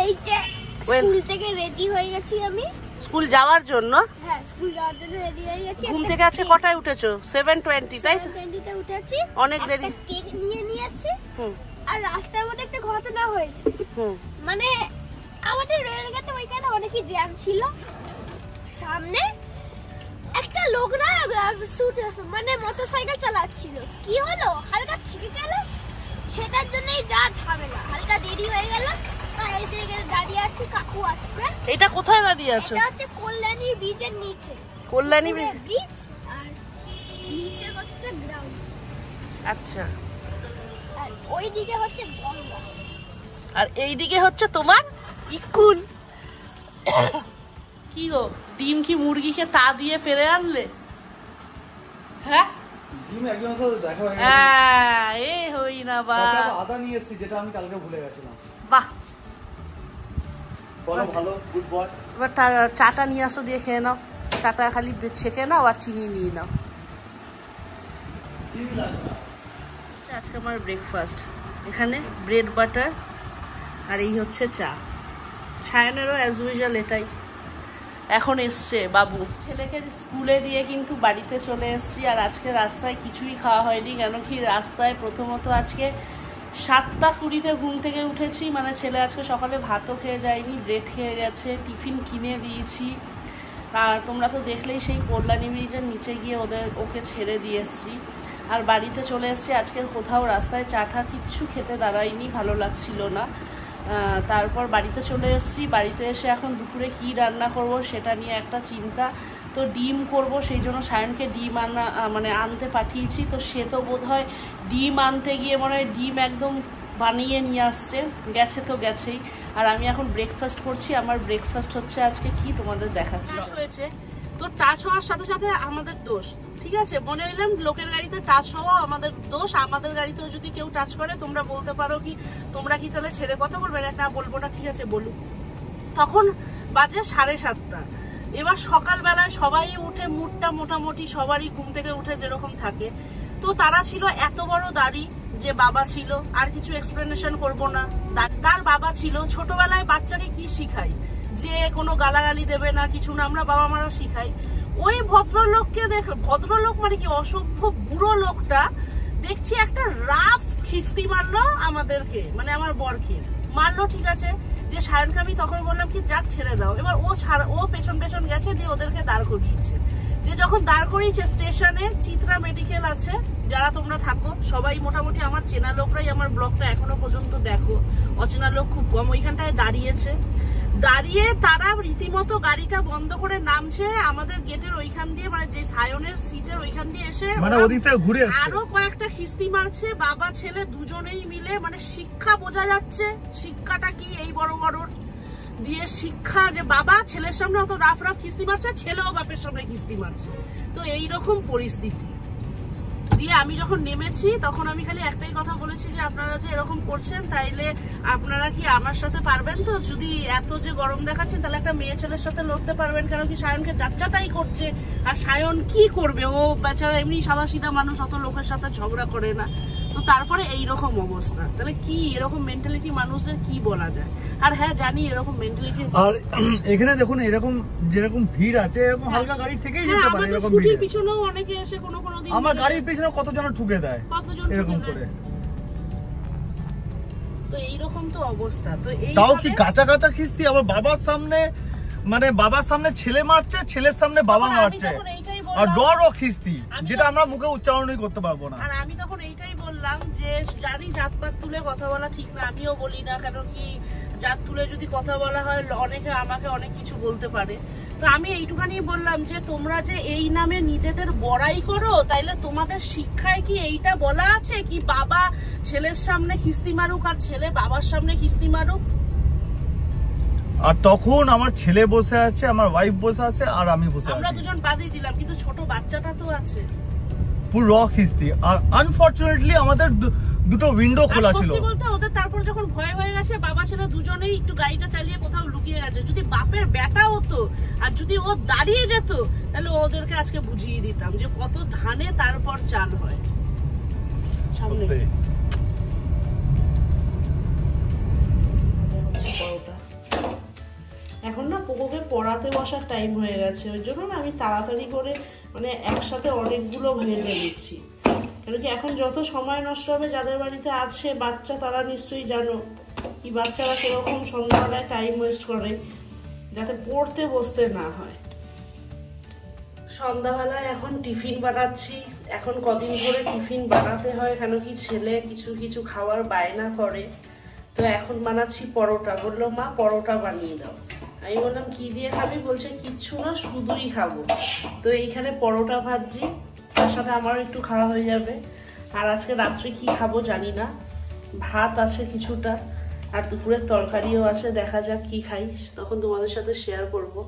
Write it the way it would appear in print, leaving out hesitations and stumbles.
এই যে স্কুল থেকে রেডি হয়ে গেছি আমি স্কুল যাওয়ার জন্য। হ্যাঁ, স্কুল যাওয়ার জন্য রেডি হয়ে গেছি। ঘুম থেকে আজকে কটায় উঠেছো? 7:20, তাই তো? 7:20 তে উঠেছি। অনেক দেরি। কেক নিয়ে নিয়েছি। আর রাস্তার মধ্যে একটা ঘটনা হয়েছে। মানে আমাদের রেলগেটে ওইখানে অনেকই জ্যাম ছিল। সামনে একটা লোক না মানে মোটরসাইকেল চালাচ্ছিল। কি হলো, হালকা থেকে গেল, সেটার জন্যই যা ঝামেলা। হালকা দেরি হয়ে গেল। এই যে দাঁড়িয়ে আছি, কাকু আসবে। এটা কোথায় দাঁড়িয়ে আছো? এটা হচ্ছে কল্যাণী ব্রিজের নিচে। কল্যাণী ব্রিজ আর নিচে হচ্ছে গ্রাউন্ড। আচ্ছা, আর ওইদিকে হচ্ছে গঙ্গা, আর এইদিকে হচ্ছে তোমার স্কুল। কি গো, ডিম কি মুরগিকে তা দিয়ে পেরে আনলে? হ্যাঁ, ডিম একজনের সাথে দেখা হয়ে গেছে। হ্যাঁ, এই হই না বা আদা নিয়ে এসেছি, যেটা আমি কালকে ভুলে গেছিলাম। বাহ, বলো, ভালো, গুড বয়। এবার চাটা নিয়ে আসো, দিয়ে খেয়ে নাও। চাটা খালি ছেঁকে নাও আর চিনি নিয়ে নাও। আজকে আমার ব্রেকফাস্ট, এখানে ব্রেড বাটার আর এই হচ্ছে চা। সায়নেরও অ্যাজ ইউজুয়াল এটাই। এখন এসছে বাবু, ছেলেকে স্কুলে দিয়ে কিন্তু বাড়িতে চলে এসছি। আর আজকে রাস্তায় কিছুই খাওয়া হয়নি, কেন কি রাস্তায় প্রথমত আজকে 7:20 ঘুম থেকে উঠেছি। মানে ছেলে আজকে সকালে ভাতও খেয়ে যায়নি, ব্রেড খেয়ে গেছে, টিফিন কিনে দিয়েছি। আর তোমরা তো দেখলেই সেই কল্যাণী ব্রিজের নিচে গিয়ে ওকে ছেড়ে দিয়ে এসছি। আর বাড়িতে চলে এসছি। আজকের কোথাও রাস্তায় চাটা কিচ্ছু খেতে দাঁড়ায়নি, ভালো লাগছিল না। তারপর বাড়িতে চলে এসেছি। বাড়িতে এসে এখন দুপুরে কি রান্না করব সেটা নিয়ে একটা চিন্তা। তো ডিম করব, সেই জন্য সায়নকে ডিম আনতে পাঠিয়েছি। তো সে তো বোধহয় ডিম আনতে গিয়ে মনে হয় ডিম একদম বানিয়ে নিয়ে আসছে, গেছে তো গেছেই। আর আমি এখন ব্রেকফাস্ট করছি। আমার ব্রেকফাস্ট হচ্ছে আজকে কি তোমাদের দেখাচ্ছি। হয়েছে তো টাচ হওয়ার সাথে সাথে আমাদের দোষ, ঠিক আছে? মনে নিলাম লোকের গাড়িতে টাচ হওয়া আমাদের দোষ। আমাদের গাড়িতেও যদি কেউ টাচ করে তোমরা বলতে পারো কি তোমরা কি তাহলে ছেড়ে কথা বলবে না? বলবো না, ঠিক আছে বলুক। তখন বাজে 7:30। এবার সকালবেলায় সবাই উঠে, মুডটা মোটামুটি সবারই ঘুম থেকে উঠে যেরকম থাকে। তো তারা ছিল এত বড় দাড়ি যে বাবা ছিল, আর কিছু এক্সপ্লেনেশন করবো না। তার বাবা ছিল। ছোটবেলায় বাচ্চাকে কি শিখাই, যে কোনো গালাগালি দেবে না, কিছু না, আমরা বাবা মারা শিখাই। ওই ভদ্রলোককে ভদ্রলোক মানে কি অসভ্য বুড়ো লোকটা দেখছি একটা রাফ খিস্তি মারলো আমাদেরকে, মানে আমার বরকে মারলো, ঠিক আছে। দিয়ে সায়নকে আমি তখন বললাম কি যাক ছেড়ে দাও। এবার ও পেছন পেছন গেছে, দিয়ে ওদেরকে দাঁড় করিয়েছে। দিয়ে যখন দাঁড় করিয়েছে স্টেশনে, চিত্রা মেডিকেল আছে, যারা তোমরা থাকো সবাই মোটামুটি আমার চেনা লোকরাই আমার ব্লগটা এখনো পর্যন্ত দেখো, অচেনা লোক খুব কম। ওইখানটায় দাঁড়িয়ে তারা রীতিমতো গাড়িটা বন্ধ করে নামছে আমাদের গেটের ওইখান দিয়ে, মানে যে সায়নের সিটের ওইখান দিয়ে এসে মানে ওদিকে ঘুরে আরো কয়েকটা খিস্তি মারছে, বাবা ছেলে দুজনেই মিলে। মানে শিক্ষা বোঝা যাচ্ছে, শিক্ষাটা কি এই বড় বড় দিয়ে শিক্ষা, যে বাবা ছেলের সামনে অত রাফ খিস্তি মারছে, ছেলেও বাপের সামনে খিস্তি মারছে। তো এইরকম পরিস্থিতি দিয়ে আমি যখন নেমেছি তখন আমি খালি একটাই কথা বলেছি যে আপনারা যে এরকম করছেন, তাইলে আপনারা কি আমার সাথে পারবেন তো? যদি এত যে গরম দেখাচ্ছেন তাহলে একটা মেয়ে ছেলের সাথে লড়তে পারবেন কেন? কি সায়নকে যাচ্চাতাই করছে। আর সায়ন কি করবে, ও বেচারা এমনি সাদা সিধা মানুষ, অত লোকের সাথে ঝগড়া করে না। তো তারপরে এইরকম অবস্থা, তাহলে কি এরকম মেন্টালিটি মানুষদের কি বলা যায়? আর হ্যাঁ জানি এরকম মেন্টালিটি। আর এখানে দেখুন এরকম যেরকম ভিড় আছে, এরকম হালকা গাড়ি থেকেই যেতে পারে। এরকম স্কুটির পিছনেও অনেকে এসে কোনো দিন আমার গাড়ির পিছনে কতজন ঠুকে দেয় এরকম করে। তো এইরকম তো অবস্থা। তো তাও কি কাঁচা কাঁচা খিস্তি, আবার বাবার সামনে, মানে বাবার সামনে ছেলে মারছে, ছেলের সামনে বাবা মারছে, আর ডরও খিস্তি, যেটা আমরা মুখে উচ্চারণই করতে পারবো না। আর আমি তখন এইটাই বললাম যে জানি জাতপাত তুলে কথা বলা ঠিক না, আমিও বলি না, কারণ কি জাত তুলে যদি কথা বলা হয় অনেকে আমাকে অনেক কিছু বলতে পারে। তো আমি এইটুখানি বললাম যে তোমরা যে এই নামে নিজেদের বড়াই করো, তাইলে তোমাদের শিক্ষায় কি এইটা বলা আছে কি বাবা ছেলের সামনে খিস্তি মারুক আর ছেলে বাবার সামনে খিস্তি মারুক? আর তখন আমার ছেলে বসে আছে, আমার ওয়াইফ বসে আছে, আর আমি বসে আছি। আমরা দুজন বাদই দিলাম, কিন্তু ছোট বাচ্চাটা তো আছে। পুরো র খিস্তি। আর আনফরচুনেটলি আমাদের দুটো উইন্ডো খোলা ছিল। সত্যি বলতে ওদের তারপর যখন ভয় হয়ে গেছে, বাবা ছেলে দুজনেই একটু গাড়িটা চালিয়ে কোথাও লুকিয়ে গেছে। যদি বাপের ব্যাটা হতো আর যদি ও দাঁড়িয়ে যেত, তাহলে ওদেরকে আজকে বুঝিয়ে দিতাম যে কত ধানে তারপর চাল হয়। সামনে পোকোকে পড়াতে বসার টাইম হয়ে গেছে, ওই জন্য না আমি তাড়াতাড়ি করে মানে একসাথে অনেকগুলো ভেজে নিচ্ছি। কেন কি এখন যত সময় নষ্ট হবে, যাদের বাড়িতে আছে বাচ্চা তারা নিশ্চয়ই জানো কি বাচ্চারা কিরকম সন্ধ্যাবেলায় টাইম ওয়েস্ট করে, যাতে পড়তে বসতে না হয়। সন্ধ্যাবেলায় এখন টিফিন বানাচ্ছি। এখন কদিন ধরে টিফিন বানাতে হয়, কেন কি ছেলে কিছু কিছু খাওয়ার বায়না করে। তো এখন বানাচ্ছি পরোটা। বললো মা পরোটা বানিয়ে দাও। আমি বললাম কি দিয়ে খাবি? বলছে কিচ্ছু না, শুধুই খাবো। তো এইখানে পরোটা ভাজছি, তার সাথে আমারও একটু খাওয়া হয়ে যাবে। আর আজকে রাত্রে কি খাবো জানি না, ভাত আছে কিছুটা আর দুপুরের তরকারিও আছে, দেখা যাক কি খাই, তখন তোমাদের সাথে শেয়ার করবো।